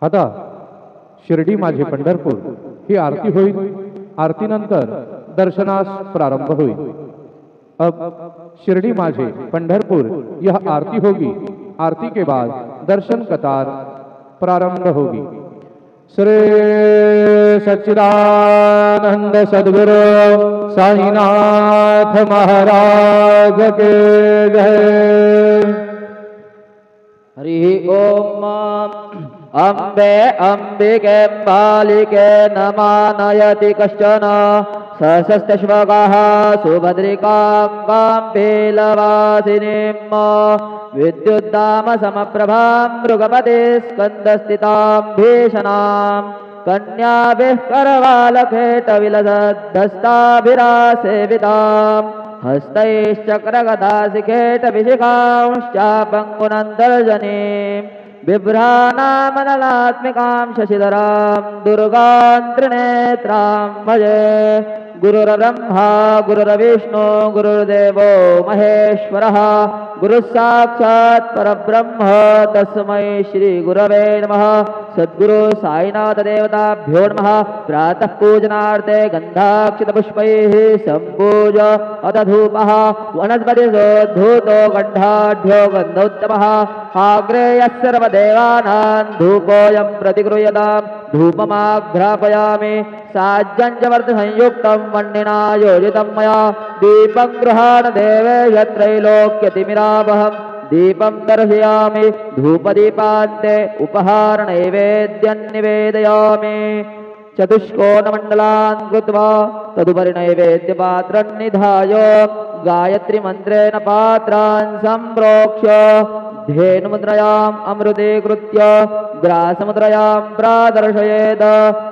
आता शिर्डी माझे पंढरपूर ही आरती होईल। आरतीनंतर दर्शनास प्रारंभ होईल। अब शिरडी माझे पंढरपुर यह आरती होगी। आरती के बाद दर्शन कतार प्रारंभ होगी। श्री सच्चिदानंद सद्गुरु साईनाथ महाराज के जय। हरि ओम। अम्बे अम्बिके बालिके नमानयति कश्चन सहस्रश्वगाः सुभद्रिकां पेलवासिनीं विद्युद्दाम समप्रभां मृगपते स्कन्दस्थितां भीषणां कन्याभिः करवालखेटविलसद्धस्ताभिरासेवितां हस्तैश्चक्रगदासिखेटविशिखांश्चापङ्गुनन्तर्जनीं बिभ्राणामनलात्मिकां शशिधरां दुर्गां त्रिनेत्रां भजे। गुरुर्ब्रह्मा गुरुर्विष्णु गुरुर्देवो महेश्वरः गुरुसाक्षात् परब्रह्म तस्मै श्री गुरवे नमः। सद्गुरु साईनाथ देवताभ्यो नमः। प्रातः पूजनार्थे गन्धाक्षतपुष्पैः सम्पूज अथ धूपः वनस्पतिसोद्धूतो गन्धाढ्यो गन्धोत्तमः आग्रेयः सर्वदेवानां धूपोऽयं प्रतिगृह्यतां धूपमाघ्रापयामि साज्जञ्जवर्धसंयुक्तं वह्निना योजितं मया दीपं गृहाण देवेश त्रैलोक्यतिमिरावहं दीपं दर्शयामि धूपदीपान्ते उपहारनैवेद्यं निवेदयामि चतुष्कोणमण्डलान् कृत्वा तदुपरि नैवेद्यपात्रं निधाय गायत्रीमन्त्रेण पात्रान् सम्प्रोक्ष्य धेनुमुद्रयाम् अमृतीकृत्य ग्रासमुद्रयां प्रादर्शयेत्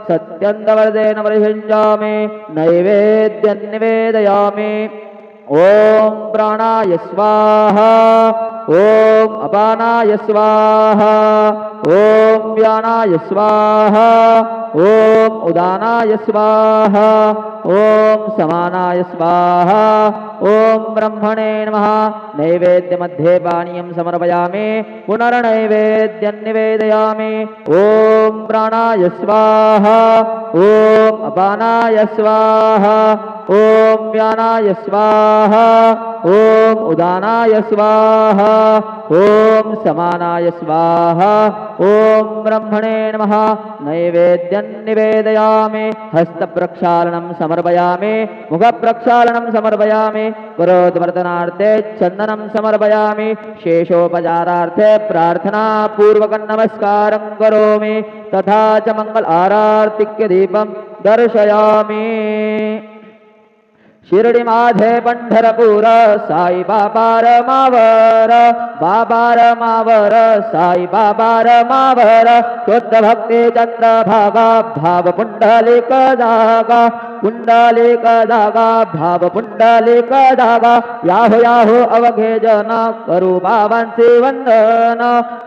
सत्यन्तवर्धेन परिषञ्जामि नैवेद्यं निवेदयामि। ओम प्राणाय स्वाहा ओम अपानाय स्वाहा ओम व्यानाय स्वाहा ओम उदानाय स्वाहा ओम समानाय स्वाहा ओम ब्रह्मणे नमः। नैवेद्यमध्ये पानीयं समर्पयामि पुनर्नैवेद्यं निवेदयामि। ओम प्राणाय स्वाहा ओम अपानाय स्वाहा ओम व्यानाय स्वाहा ओम उदानाय स्वाहा ओम समानाय स्वाहा ओम ब्रह्मणे नमः। नैवेद्यं निवेदयामि हस्तप्रक्षालनं समर्पयामि मुखप्रक्षालनं समर्पयामि करोद्वर्तनार्थे चन्दनं समर्पयामि शेषोपचारार्थे प्रार्थनापूर्वकं नमस्कारं करोमि तथा च मंगल आरार्तिक्यदीपं दर्शयामि। शिरडी माझे पंढरपूर साई बाबा रमावर बाबा रमावर साई बाबा रमावर शुद्ध भक्ती चंद्रभागा भाव पुंडलिक जागा पुंडलिक जागा भाव पुंडलिक जागा याहो याहो अवघे जन करू बाबांचे वंदन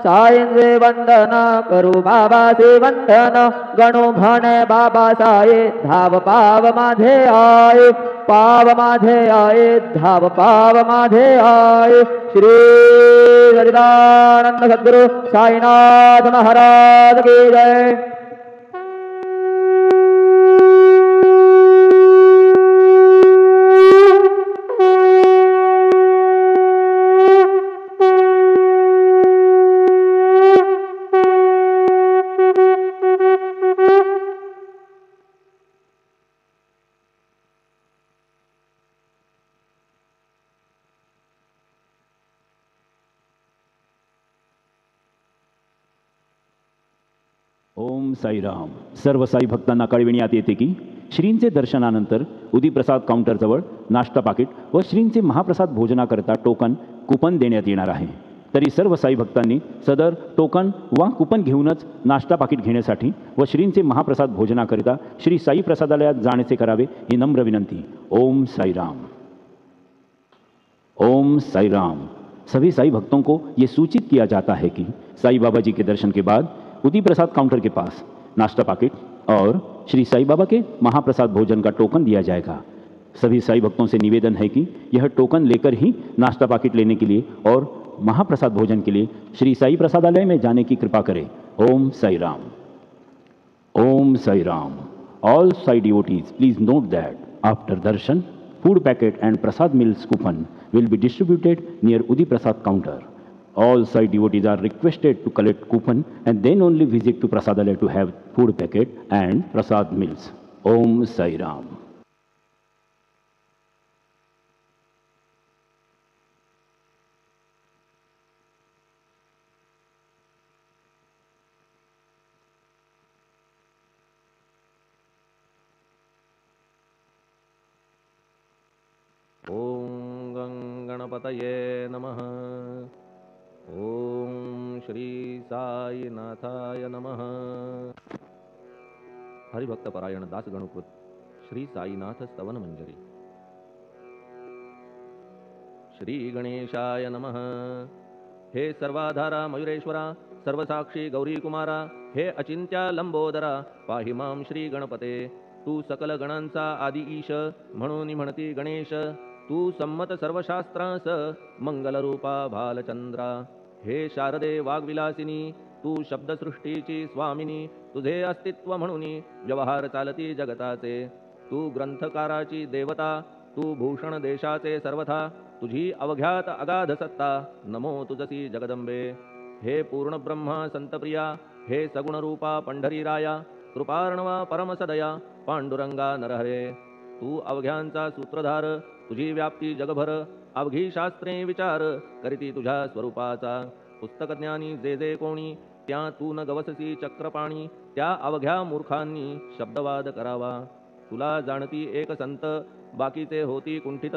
साईंचे वंदन करू बाबाचे वंदन गणू म्हणे बाबा साई धाव पाव माझे आये पाव माझे आये धाव पाव माझे आये। श्री सच्चिदानंद सद्गुरु साईनाथ महाराज की जय। ओम साईराम। सर्व साई भक्तांना कळविण्यात येते की श्रींचे दर्शनानंतर उदीप्रसाद काउंटरजवळ नाश्ता पाकिट व श्रींचे महाप्रसाद भोजनाकरता टोकन कुपन देण्यात येणार आहे। तरी सर्व साई भक्तांनी सदर टोकन वा कुपन घेऊनच नाश्ता पाकिट घेण्यासाठी व श्रींचे महाप्रसाद भोजनाकरिता श्री साई प्रसादालयात जाण्याचे करावे ही नम्र विनंती। ओम साईराम। ओम साईराम। सभी साई भक्तों को ये सूचित किया जाता है कि साई बाबा जी के दर्शन के बाद उदी प्रसाद काउंटर के पास नाश्ता पाकिट और श्री साई बाबा के महाप्रसाद भोजन का टोकन दिया जाएगा। सभी साई भक्तों से निवेदन है कि यह टोकन लेकर ही नाश्ता पाकिट लेने के लिए और महाप्रसाद भोजन के लिए श्री साई प्रसादालय में जाने की कृपा करें। Om Sai Ram. Om Sai Ram. All Sai devotees, please note that after darshan, food packet and prasad meals coupon will be distributed near Udi Prasad counter. All Sai devotees are requested to collect coupon and then only visit to Prasadalaya to have food packet and prasad meals. Om Sai Ram. ओम गणपतये नमः। ओम श्री साईनाथाय नमः। हरिभक्त परायण दास गणकृत श्री साईनाथ स्तवन मंजरी। श्री गणेशाय नमः। हे सर्वाधारा मयुरेश्वरा, सर्वसाक्षी गौरी कुमारा, हे अचिंत्या लंबोदरा, पाहि मां श्री गणपते। तू सकल गणांचा आदि ईश, म्हणून म्हणती गणेश। तू संमत सर्वशास्त्रांस, मंगलरूपा भालचंद्रा। हे शारदे वाग्विलासिनी, तू शब्दसृष्टीची स्वामिनी। तुझे अस्तित्व म्हणून व्यवहार चालती जगताचे। तू ग्रंथकाराची देवता, तू भूषण देशाचे सर्वथा। तुझी अवघ्यात अगाध सत्ता, नमो तुझसी जगदंबे। हे पूर्ण ब्रह्मा संतप्रिया, हे सगुण रूपा पंढरीराया। कृपार्णवा परमसदया, पांडुरंगा नरहरे। तू अवघ्यांचा सूत्रधार, तुझी व्याप्ती जगभर। अवघी शास्त्रे विचार, करीती तुझ्या स्वरूपाचा। पुस्तक ज्ञानी जे जे कोणी, त्या तू न गवससी चक्रपाणी। त्या अवघ्या मूर्खांनी शब्दवाद करावा। तुला जाणती एक संत, बाकीचे होती कुंठित।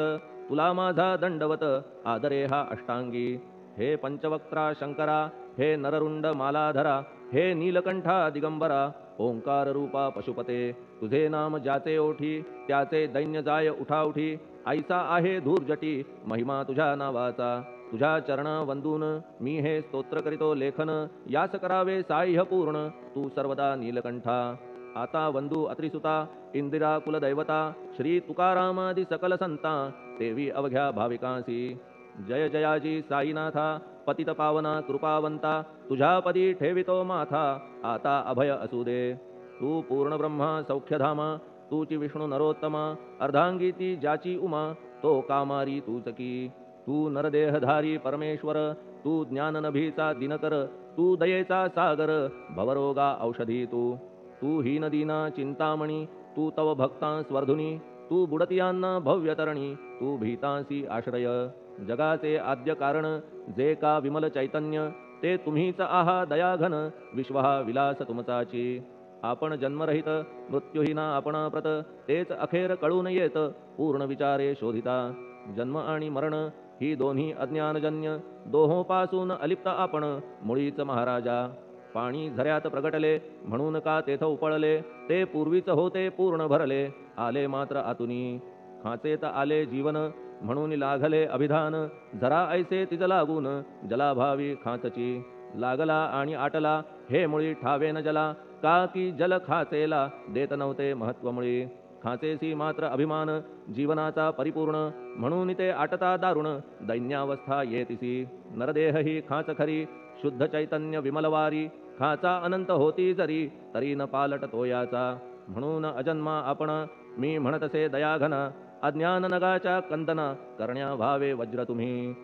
तुला माझा दंडवत, आदरे हा अष्टांगी। हे पंचवक्त्रा शंकरा, हे नररुंड मालाधरा। हे नीलकंठा दिगंबरा, ओंकार रूपा पशुपते। तुझे नाम ज्याचे ओठी, त्याचे दैन्य जाय उठाउठी। ऐसा आहे धूर्जटी, महिमा तुझ्या नावाचा। तुझ्या चरण वंदून मी हे स्तोत्र करीतो लेखन। यास करावे साह्य पूर्ण, तू सर्वदा नीलकंठा। आता वंदू अत्रिसुता, इंदिरा कुलदैवता। श्री तुकारामादि सकल संता, देवी अवघ्या भाविकांसी। जय जयाजी साईनाथा, पतित पावना कृपावंता। तुझ्या पदी ठेवितो माथा, आता अभय असू दे। तू पूर्ण ब्रह्मा सौख्यधामा, तूची विष्णू नरोत्तमा। अर्धांगी ती ज्याची उमा, तो कामारी तूच की। तू नरदेहधारी परमेश्वर, तू ज्ञाननभीचा दिनकर। तू दयेचा सागर, भवरोगा औषधी तू। तू हीनदीना चिंतामणी, तू तव भक्तां स्वर्धुनी। तू बुडतियांना भव्यतरणी, तू भीतांसी आश्रय। जगाचे आद्य कारण, जे का विमल चैतन्य। ते तुम्हीच आहा दयाघन, विश्वहा विलास तुमचाची। आपण जन्मरहित, मृत्यूहीना आपणा प्रत। तेच अखेर कळून येत, पूर्ण विचारे शोधिता। जन्म आणि मरण ही दोन्ही अज्ञानजन्य, दोहोपासून अलिप्त आपण मुळीच महाराजा। पाणी झऱ्यात प्रगटले, म्हणून का तेथ उपळले। ते पूर्वीच होते पूर्ण भरले, आले मात्र आतुनी। खाचेत आले जीवन, म्हणून लागले अभिधान। झरा ऐसे तिज लागून, जलाभावी खाचची। लागला आणि आटला, हे मुळी ठावे न जला। का की जल खाचेला देत नव्हते महत्वमुळी। खाचेसी मात्र अभिमान, जीवनाचा परिपूर्ण। म्हणून ते आटता दारुण, दैन्यावस्था येतिसी। नरदेह ही खाच खरी, शुद्ध चैतन्य विमलवारी। खाचा अनंत होती जरी, तरी न पालट तोयाचा। म्हणून अजन्मा आपण, मी म्हणतसे दयाघना। अज्ञान नगाच्या कंदना, करण्या व्हावे वज्र तुम्ही।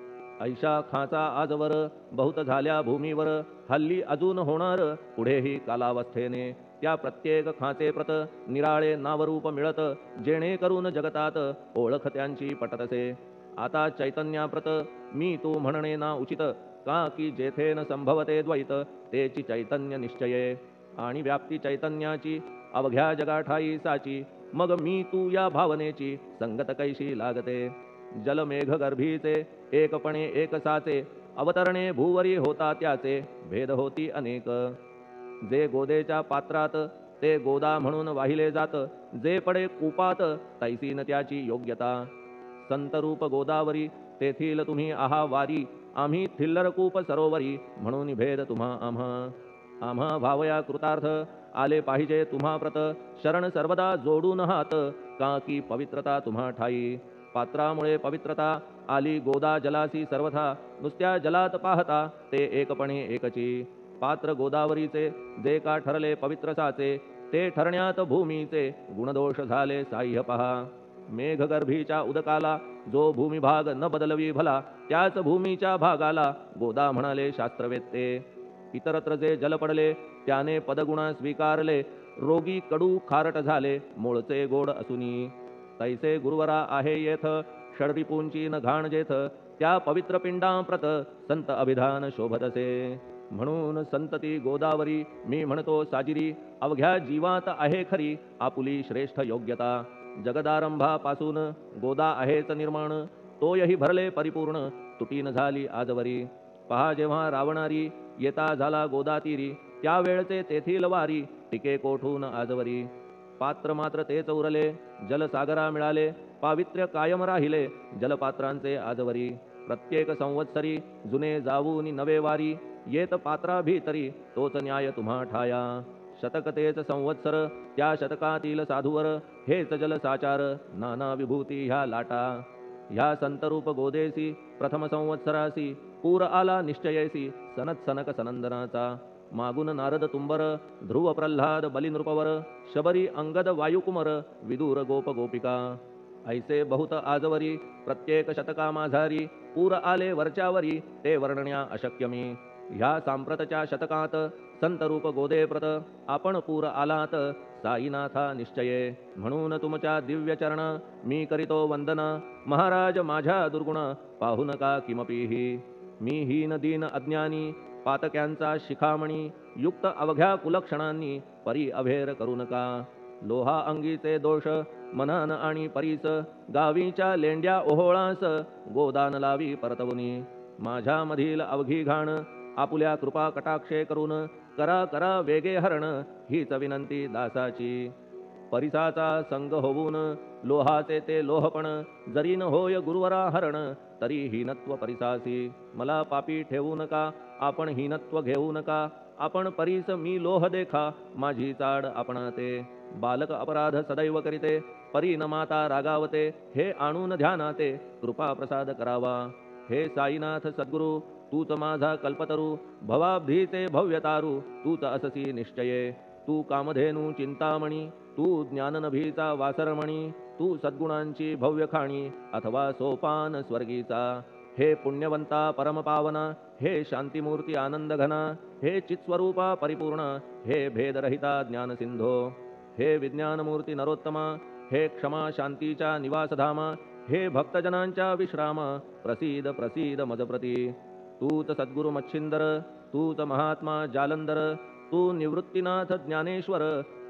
ऐशा खाचा आजवर, बहुत झाल्या भूमीवर। हल्ली अजून होणार, पुढेही कालावस्थेने। त्या प्रत्येक खाचे प्रत, निराळे नावरूप मिळत। जेणेकरून जगतात, ओळख त्यांची पटतसे। आता चैतन्याप्रत, मी तू म्हणणे ना उचित। का की जेथे न संभवते द्वैत, तेची चैतन्य निश्चये। आणि व्याप्ती चैतन्याची, अवघ्या जगाठाई साची। मग मी तू या भावनेची, संगत कैशी लागते। जलमेघ गर्भीचे, एकपणे एक साचे। अवतरणे भूवरी होता त्याचे, भेद होती अनेक। जे गोदेच्या पात्रात, ते गोदा म्हणून वाहिले जात। जे पडे कूपात, तैसीन त्याची योग्यता। संतरूप गोदावरी, तेथील तुम्ही आहा वारी। आम्ही थिल्लर कूप सरोवरी, म्हणून भेद तुम्हा आम्हा। आम्हा भावया कृतार्थ, आले पाहिजे तुम्हा प्रत। शरण सर्वदा जोडून हात, का की पवित्रता तुम्हा ठाई। पात्रामुळे पवित्रता, आली गोदा जलासी सर्वथा। नुसत्या जलात पाहता, ते एकपणे एकची। पात्र गोदावरीचे जे का ठरले पवित्र साचे ते ठरण्यात भूमीचे गुणदोष झाले साह्य पहा मेघगर्भीच्या उदकाला जो भूमिभाग न बदलवी भला त्याच भूमीच्या भागाला गोदा म्हणाले शास्त्रवेत्ते इतरत्र जे जल पडले त्याने पदगुणा स्वीकारले रोगी कडू खारट झाले मूळचे गोड असुनी तैसे गुरुवरा आहे येथ षडरिपूंची न घाण जेथ त्या पवित्र पिंडाप्रत संत अभिधान शोभतसे म्हणून संतती गोदावरी मी म्हणतो साजिरी अवघ्या जीवात आहे खरी आपुली श्रेष्ठ योग्यता जगदारंभापासून गोदा आहेच निर्माण तोयही भरले परिपूर्ण तुटीन झाली आजवरी पहा जेव्हा रावणारी येता झाला गोदातीरी त्यावेळचे तेथील वारी टिके कोठून आजवरी पात्र मात्र तेच उरले जलसागरा मिळाले पावित्र्य कायम राहिले जलपात्रांचे आजवरी प्रत्येक संवत्सरी जुने जाऊन नवे वारी येत पात्रा भीतरी तोच न्याय तुम्हा ठाया शतक तेच संवत्सर त्या शतकातील साधूवर हेच जलसाचार नाना विभूती ह्या लाटा ह्या संतरूप गोदेसी प्रथम संवत्सरासी पूर आला निश्चयेसी सनत सनक सनंदनाचा मागून नारद तुंबर ध्रुव प्रल्हाद बलिनृपवर शबरी अंगद वायुकुमर विदूर गोप गोपिका ऐसे बहुत आजवरी प्रत्येक शतका माझारी पूर आले वरच्यावरी ते वर्णण्या अशक्यमी ह्या सांप्रतच्या शतकात संतरूप गोदेप्रत आपण पूर आलात साईनाथा निश्चये म्हणून तुमच्या दिव्य चरण मी करीतो वंदन महाराज माझ्या दुर्गुण पाहू नका किमपीही मी हीन दीन अज्ञानी पातक्यांचा शिखामणी युक्त अवघ्या कुलक्षणांनी परी अभेर करू नका लोहा अंगीचे दोष मनान आणि परीस गावीच्या लेंड्या ओहोळास गोदान लावी परतवुनी माझ्या मधील अवघी घाण आपुल्या कृपा कटाक्षे करून करा करा वेगे हरण हीच विनंती दासाची परिसाचा संग होऊन लोहाचे ते लोहपण जरी न होय गुरुवरा हरण तरी हीनत्व परिसासी मला पापी ठेवू नका आपण हीनत्व घेऊ नका आपण परीस मी लोह देखा माझी चाड आपणाते बालक अपराध सदैव करीते परी न माता रागावते हे आणून ध्यानाते कृपा प्रसाद करावा हे साईनाथ सद्गुरु तूच माझा कल्पतरू भवाब्धीचे भव्यतारू तूच अससी निश्चये तू कामधेनू चिंतामणी तू ज्ञाननभीचा वासरमणी तू सद्गुणांची भव्य खाणी अथवा सोपान स्वर्गीचा हे पुण्यवंता परमपावना हे शांतिमूर्ती आनंदघना हे चित्स्वरूपा परिपूर्ण हे भेदरहिता ज्ञानसिंधो हे विज्ञानमूर्ती नरोत्तमा हे क्षमा शांतीच्या निवासधामा हे भक्तजनांच्या विश्रामा प्रसीद प्रसीद मजप्रती तूच सद्गुरु मच्छिंदर तूच महात्मा जालंधर तू निवृत्तीनाथ ज्ञानेश्वर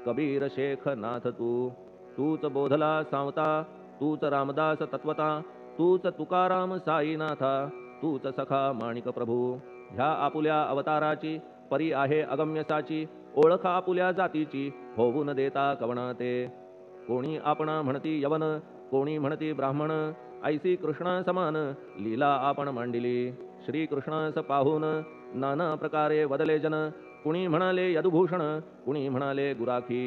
कबीर शेख नाथ तूच बोधला सांवता तूच रामदास तत्वता तूच तुकाराम साईनाथा तूच सखा माणिक प्रभू ह्या आपुल्या अवताराची परी आहे अगम्यसाची ओळख आपुल्या जातीची होऊन देता कवणाते कोणी आपणा म्हणती यवन कोणी म्हणती ब्राह्मण ऐसी कृष्णा समान लीला आपण मांडिली श्री कृष्णास पाहून नाना प्रकारे वदले जन कुणी म्हणाले यदुभूषण कुणी म्हणाले गुराखी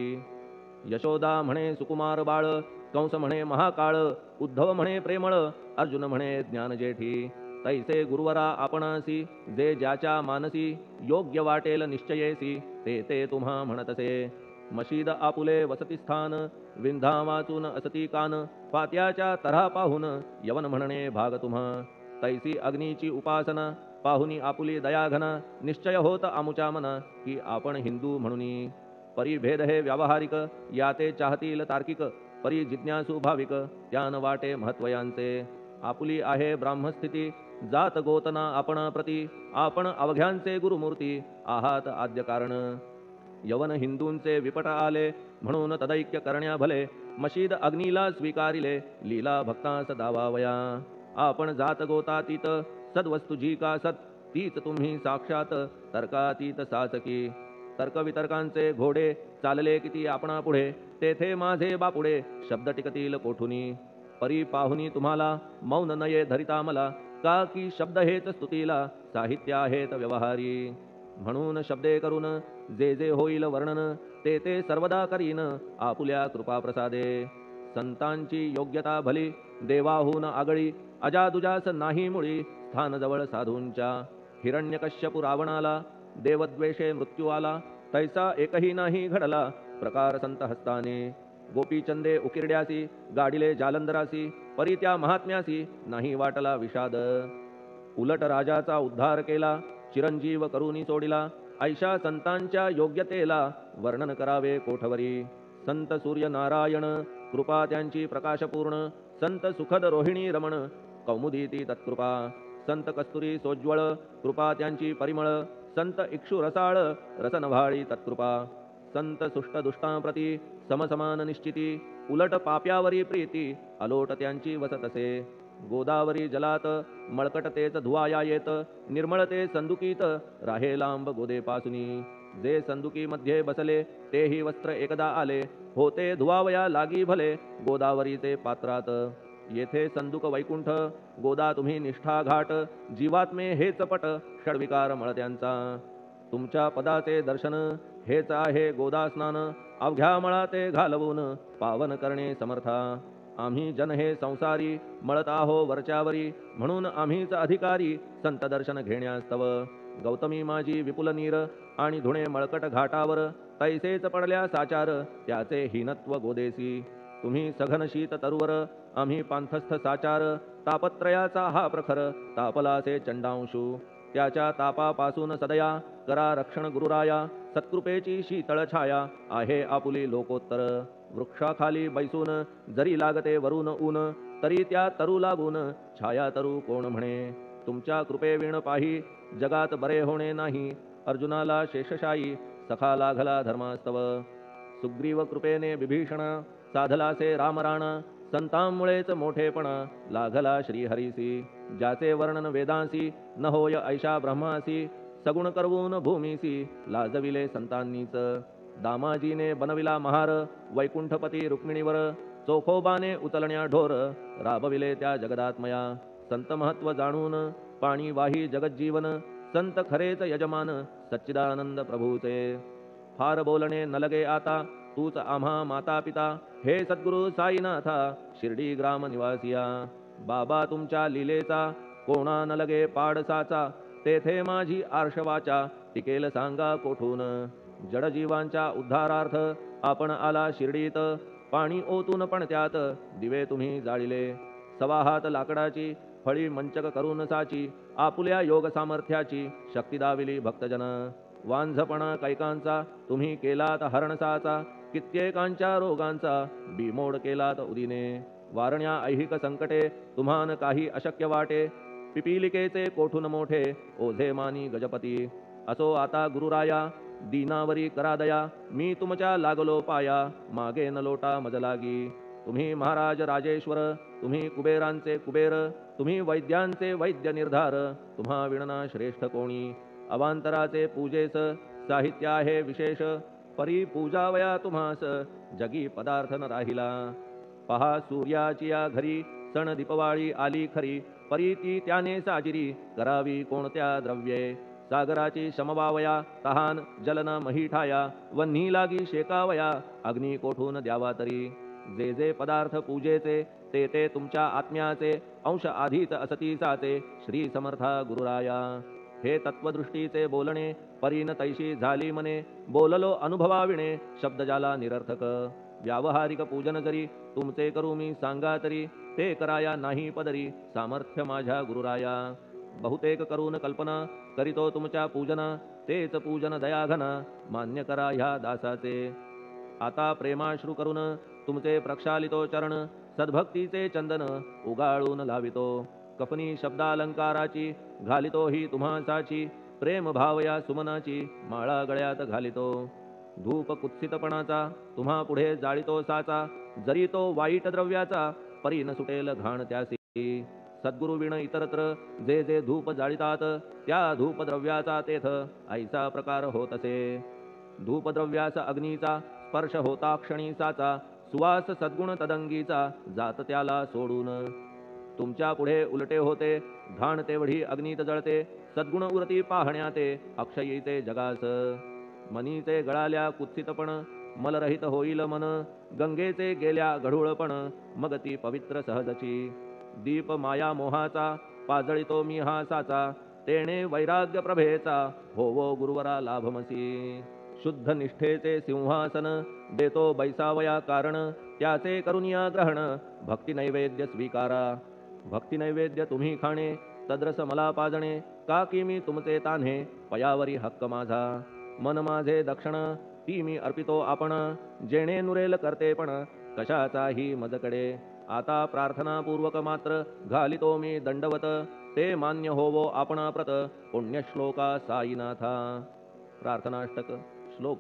यशोदा म्हणे सुकुमार बाळ कंस म्हणे महाकाळ उद्धव म्हणे प्रेमळ अर्जुन म्हणे ज्ञानजेठी तैसे गुरुवरा आपणासी जे ज्याच्या मानसी योग्य वाटेल निश्चयेसी ते ते तुम्हा म्हणतसे मशीद आपुले वसतिस्थान विंधा वाचून असती कान पात्याच्या तऱ्हा पाहून यवन म्हणणे भाग तुम्हा तैसी अग्नीची उपासना पाहुनी आपुली दयाघना निश्चय होत आमुच्या मना की आपण हिंदू म्हणूनी परी भेद हे व्यावहारिक याते चाहतील तार्किक परी जिज्ञासू भाविक त्यान वाटे महत्वयांचे आपुली आहे ब्राह्मस्थिती जात गोतना आपण प्रती आपण अवघ्यांचे गुरुमूर्ती आहात आद्य कारण यवन हिंदूंचे विपट आले म्हणून तदैक्य करण्या भले मशीद अग्नीला स्वीकारिले लीला भक्तास दावावया आपण जात गोतातीत सद्वस्तु जी का सत तीच तुम्ही साक्षात तर्कातीत साचकी तर्कवितर्कांचे घोडे चालले किती आपणा पुढे तेथे माझे बापुडे शब्द टिकतील कोठुनी परी पाहुनी तुम्हाला मौन नये धरिता मला का की शब्द हेच स्तुतीला साहित्य आहेत व्यवहारी म्हणून शब्दे करून जे जे होईल वर्णन ते ते सर्वदा करीन आपुल्या कृपा प्रसादे संतांची योग्यता भली देवाहून आगळी अजादुजास नाही मुळी स्थान जवळ साधूंच्या हिरण्यकश्यपु रावणाला देवद्वेषे मृत्यू आला तैसा एकही नाही घडला प्रकार संत हस्ताने गोपीचंदे उकिरड्यासी गाडिले जालंधरासी परी त्या महात्म्यासी नाही वाटला विषाद उलट राजाचा उद्धार केला चिरंजीव करुनी सोडिला ऐशा संतांच्या योग्यतेला वर्णन करावे कोठवरी संत सूर्य नारायण कृपा त्यांची प्रकाशपूर्ण संत सुखद रोहिणी रमण कौमुदी ती तत्कृपा संत कस्तुरी सोज्वळ कृपा त्यांची परिमळ संत इक्षु रसाळ रसनभाळी तत्कृपा संत सुष्ट दुष्टांप्रती समसमान निश्चिती उलट पाप्यावरी प्रीती अलोट त्यांची वसतसे गोदावरी जलात मळकट तेच धुवाया येत निर्मळते संदुकीत राहे लांब गोदेपासुनी जे संदुकी मध्ये बसले तेही वस्त्र एकदा आले होते धुवावया लागी भले गोदावरीचे पात्रात येथे संदुक वैकुंठ गोदा तुम्ही निष्ठा घाट जीवात्मे हेच पट षडविकार मळत्यांचा तुमच्या पदाचे दर्शन हेच आहे गोदा स्नान अवघ्या मळा ते घालवून पावन करणे समर्था आम्ही जन हे संसारी मळत आहो वरच्यावरी म्हणून आम्हीच अधिकारी संत दर्शन घेण्यास्तव गौतमी माझी विपुल नीर आणि धुणे मळकट घाटावर तैसेच पडल्या साचार त्याचे हीनत्व गोदेसी तुम्ही सघन शीत तरुवर आम्ही पांथस्थ साचार तापत्रयाचा हा प्रखर तापलासे चंडांशू त्याच्या तापापासून सदया करा रक्षण गुरुराया सत्कृपेची शीतळ छाया आहे आपुली लोकोत्तर वृक्षाखाली बैसून जरी लागते वरून ऊन तरी त्या तरू लागून छाया तरू कोण म्हणे तुमच्या कृपेविण पाही जगात बरे होणे नाही अर्जुनाला शेषशायी सखा लागला धर्मास्तव सुग्रीव कृपेने विभीषण साधलासे रामराण संतांमुळेच मोठेपणा लागला श्रीहरीसी ज्याचे वर्णन वेदांसी न होय ऐशा ब्रह्मासी सगुण करवून भूमीसी लाजविले संतांनीच दामाजीने बनविला महार वैकुंठपती रुक्मिणीवर चोखोबाने उचलण्या ढोर राबविले त्या जगदात्मया संत महत्व जाणून पाणी वाही जगज्जीवन संत खरेच यजमान सच्चिदानंद प्रभूचे फार बोलणे न लगे आता तूच आम्हा माता पिता हे सद्गुरु साईनाथा शिर्डी ग्राम निवासिया बाबा तुमच्या लीलेचा कोणा न लगे पाडसाचा तेथे माझी आर्षवाचा टिकेल सांगा कोठून जडजीवांच्या उद्धारार्थ आपण आला शिर्डीत पाणी ओतून पण त्यात दिवे तुम्ही जाळिले सवा हात लाकडाची फळी मंचक करून साची आपुल्या योग सामर्थ्याची शक्ती दाविली भक्तजन वांझपणा कैकांचा तुम्ही केलात हरणसाचा कित्येकांच्या रोगांचा बिमोड केलात उदिने वारण्या ऐहिक संकटे तुम्हान काही अशक्य वाटे पिपीलिकेचे कोठून मोठे ओझे मानी गजपती असो आता गुरुराया दीनावरी करा दया मी तुमच्या लागलो पाया मागे न लोटा मजलागी तुम्ही महाराज राजेश्वर तुम्ही कुबेरांचे कुबेर तुम्ही वैद्यांचे वैद्य निर्धार तुम्हा विणना श्रेष्ठ कोणी अवांतराचे पूजेस साहित्य आहे विशेष परी पूजावया तुम्हास जगी पदार्थ न राहिला पहा सूर्याची या घरी सण दीपवाळी आली खरी परी ती त्याने साजिरी करावी कोणत्या द्रव्ये सागराची शमवावया तहान जलन महीठाया वन्ही लागी शेकावया अग्नी कोठून द्यावा तरी जे जे पदार्थ पूजेचे ते ते तुमच्या आत्म्याचे अंश आधीच असतीसाचे श्री समर्था गुरुराया हे तत्वदृष्टीचे बोलणे परीन तैशी झाली मने बोललो अनुभवाविणे शब्द जाला निरर्थक व्यावहारिक पूजन जरी तुमचे करू मी सांगा तरी ते कराया नाही पदरी सामर्थ्य माझ्या गुरुराया बहुतेक करून कल्पना करीतो तुमच्या पूजना तेच पूजन दयाघन मान्य करा ह्या दासाचे आता प्रेमाश्रू करून तुमचे प्रक्षालितो चरण सद्भक्तीचे चंदन उगाळून लावितो कफनी शब्दालंकाराची घालितो ही तुम्हासाची प्रेम भावया सुमनाची माळा गळ्यात घालितो धूप कुत्सितपणाचा तुम्हा पुढे जाळितो साचा जरी तो वाईट द्रव्याचा परी न सुटेल घाण त्यासी सद्गुरु विण इतरत्र जे जे धूप जाळितात त्या धूप द्रव्याचा तेथ ऐसा प्रकार होत असे धूपद्रव्यास अग्नीचा स्पर्श होता क्षणीसाचा सुवास सद्गुण तदंगीचा जात त्याला सोडून तुमच्या पुढे उलटे होते घाण तेवढी अग्नीत जळते सद्गुण उरती पाहण्या ते अक्षयीचे जगास मनीचे गळाल्या कुत्सितपण मलरहित होईल मन गंगेचे गेल्या गढूळपण मग ती पवित्र सहजची दीप माया मोहाचा पाजळितो मी हा साचा तेणे वैराग्य प्रभेचा होवो गुरुवरा लाभमसी. शुद्ध निष्ठेचे सिंहासन देतो बैसावया कारण, त्याचे करुनिया ग्रहण भक्ती नैवेद्य स्वीकारा. भक्ती नैवेद्य तुम्ही खाणे तद्रस मला पाजणे, का की मी तुमचे तान्हे पयावरी हक्क माझा. मन माझे दक्षिण ती मी अर्पितो आपण, जेणे नुरेल करते पण कशाचाही मजकडे. आता प्रार्थनापूर्वक मात्र घालितो मी दंडवत, ते मान्य होवो आपण प्रत पुण्यश्लोका साईनाथा. प्रार्थनाष्टक श्लोक.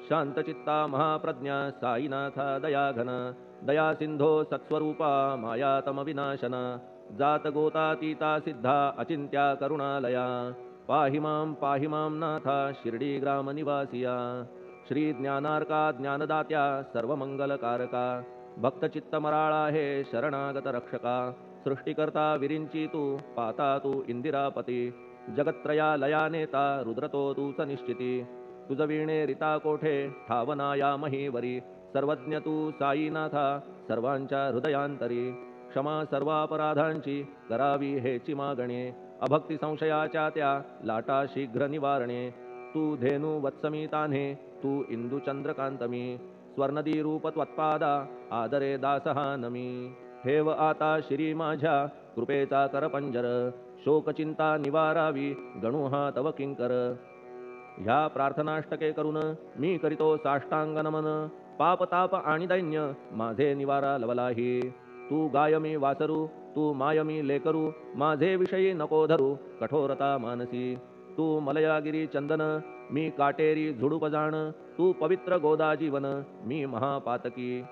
शांतचित्ता महाप्रज्ञा साईनाथा दयाघन, दया सिंधो सत्स्वरूपा मायातम विनाशन. जात गोतातीता सिद्धा अचिंत्या करुणालया, पाहि मां नाथा शिर्डी ग्राम निवासिया. श्री ज्ञानार्का ज्ञानदात्या सर्वमंगलकारका, भक्तचित्तमराळा हे शरणागत रक्षका. सृष्टिकर्ता विरिंची तू पाता तू इंदिरापती, जगत्त्रया लया नेता रुद्रतो तूच निश्चिती. तुझ वीणे रिता कोठे ठावनाया महीवरी, सर्वज्ञ तू साईनाथा सर्वांच्या हृदयांतरी. क्षमा सर्वापराधांची करावी हेची मागणे, अभक्ती संशयाच्या त्या लाटा शीघ्र निवारणे. तू धेनू वत्समी तान्हे तू इंदू चंद्रकांतमी, स्वर्णदी रूप त्वत्पादा आदरे दासहा नमी. ठेव आता श्री माझ्या कृपेचा करपंजर, शोकचिंता निवारावी गणू हा तव किंकर. ह्या प्रार्थनाष्टके करून मी करीतो साष्टांग नमन, पाप ताप आणि दैन्य माझे निवारा लवलाही. तू गाय मी वासरू तू माय मी लेकरू, माझे विषयी नको धरू कठोरता मानसी. तू मलयागिरी चंदन मी काटेरी झुडूप जाण, तू पवित्र गोदा जीवन मी महापातकी.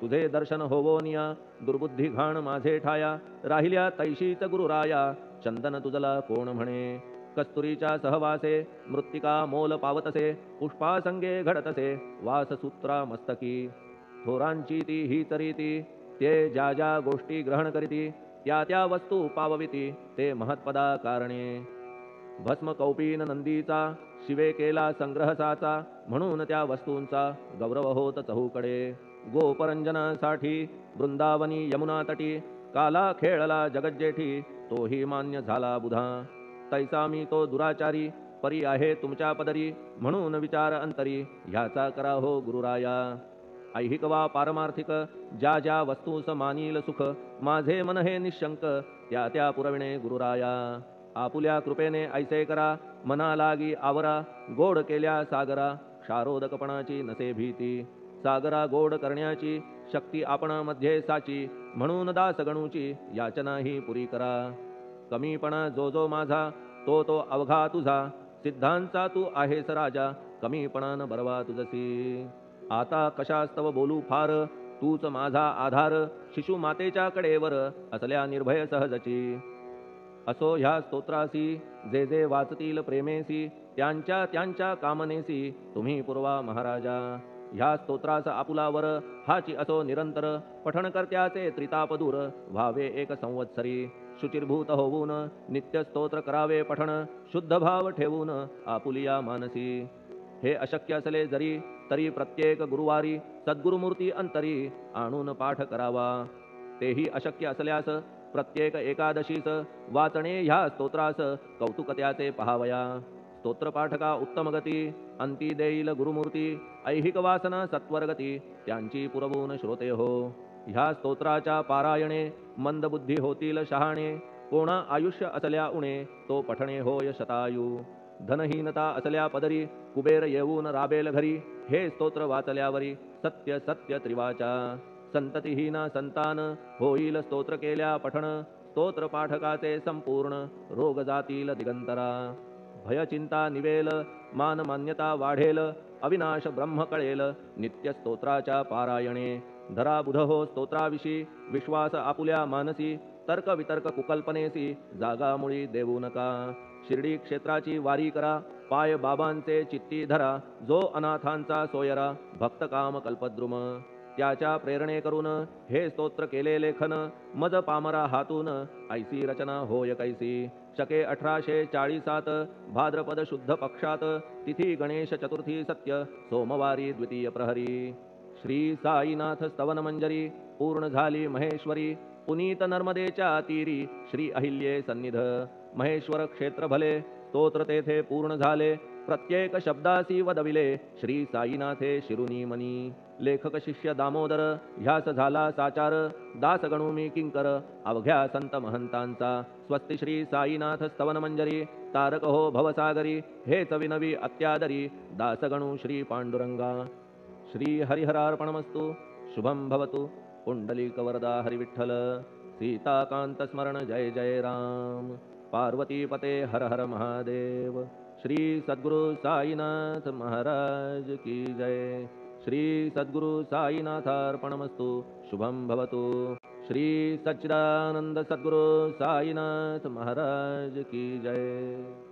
तुझे दर्शन होवोनिया दुर्बुद्धी घाण माझे ठाया, राहिल्या तैशीच गुरुराया चंदन तुझला कोण म्हणे. कस्तुरीच्या सहवासे मृत्तिका मोल पावतसे, पुष्पासंगे घडतसे वाससूत्रा मस्तकी. थोरांची ती हीच रीती, ते ज्या ज्या गोष्टी ग्रहण करीती त्या त्या वस्तू पावविती ते महत्पदा कारणे. भस्म कौपीन नंदीचा शिवे केला संग्रह साचा, म्हणून त्या वस्तूंचा गौरव होत चहूकडे. गोपरंजनासाठी वृंदावनी यमुना तटी, काला खेळला जगज्जेठी तोही मान्य झाला बुधा. तैसा मी तो दुराचारी परी आहे तुमच्या पदरी, म्हणून विचार अंतरी ह्याचा करा हो गुरुराया. ऐहिक वा पारमार्थिक ज्या ज्या वस्तूस मानील सुख, माझे मन हे निशंक त्या त्या पुरविणे गुरुराया. आपुल्या कृपेने ऐसे करा मना लागी आवरा, गोड केल्या सागरा क्षारोदकपणाची नसे भीती. सागरा गोड करण्याची शक्ती आपणामध्ये साची, म्हणून दास गणूची याचना ही पुरी करा. कमीपणा जो जो माझा तो तो अवघा तुझा, सिद्धांचा तू आहेस राजा कमीपणान बरवा तुझसी. आता कशास्तव बोलू फार तूच माझा आधार, शिशु मातेच्या कडेवर असल्या निर्भय सहजची. असो ह्या स्तोत्रासी जे जे वाचतील प्रेमेसी, त्यांच्या त्यांच्या कामनेसी तुम्ही पुरवा महाराजा. ह्या स्तोत्रास आपुलावर हाची असो निरंतर, पठण करत्याचे त्रिताप दूर व्हावे एक संवत्सरी. शुचिर्भूत होऊन नित्य स्तोत्र करावे पठण, शुद्ध भाव ठेवून आपुलिया मानसी. हे अशक्य असले जरी तरी प्रत्येक गुरुवारी सद्गुरुमूर्ती अंतरी आणून पाठ करावा. तेही अशक्य असल्यास प्रत्येक एकादशीस वाचणे ह्या स्तोत्रास कौतुक त्याचे पहावया. स्तोत्रपाठका उत्तम गती अंती देईल गुरुमूर्ती, ऐहिक वासना सत्वरगती त्यांची पुरवून श्रोते हो. ह्या स्तोत्राच्या पारायणे मंदबुद्धी होतील शहाणे, कोणा आयुष्य असल्या उणे तो पठणे होय शतायू. धनहीनता असल्या पदरी कुबेर येऊन राबेल घरी, हे स्तोत्र वाचल्यावरी सत्य सत्य त्रिवाचा. संततिहीना संतान होईल स्तोत्र केल्या पठण, स्तोत्र पाठकाचे संपूर्ण रोग जातील दिगंतरा. भयचिंता निवेल मान मान्यता वाढेल, अविनाश ब्रह्म कळेल नित्य स्तोत्राच्या पारायणे. धरा बुध हो स्तोत्राविषयी विश्वास आपुल्या मानसी, तर्क वितर्क कुकल्पनेसी जागा मुळी देऊ नका. शिर्डी क्षेत्राची वारी करा पाय बाबांचे चित्ती धरा, जो अनाथांचा सोयरा भक्त काम कल्पद्रुम. त्याच्या प्रेरणे करून हे स्तोत्र केले लेखन, मज पामरा हातून ऐसी रचना होय कैसी. शके 1847 भाद्रपद शुद्ध पक्षात, तिथी गणेश चतुर्थी सत्य सोमवारी द्वितीय प्रहरी. श्री साईनाथ स्तवन मंजरी पूर्ण झाली महेश्वरी, पुनीत नर्मदेच्या तीरी श्री अहिल्ये सन्निध महेश्वर क्षेत्र भले स्तोत्र तेथे पूर्ण झाले प्रत्येक शब्दासी वदविले श्री साईनाथे शिरुनी मनी लेखक शिष्य दामोदर ह्यास झाला साचार दास गणू मी किंकर अवघ्या संत महंतांचा स्वस्ति श्री साईनाथ स्तवन मंजरी तारक हो भवसागरी हेच विनवी अत्यादरी दास गणू श्री पांडुरंगा श्री हरिहरार्पणमस्तु शुभम भवतु पुंडलिक वरदा हरिविठ्ठल सीताकांत स्मरण जय जय राम पार्वतीपते हर हर महादेव श्री सद्गुरु साईनाथ महाराज की जय श्री सद्गुरु साईनाथार्पणमस्तु शुभम भवतु श्री सच्चिदानंद सद्गुरु साईनाथ महाराज की जय।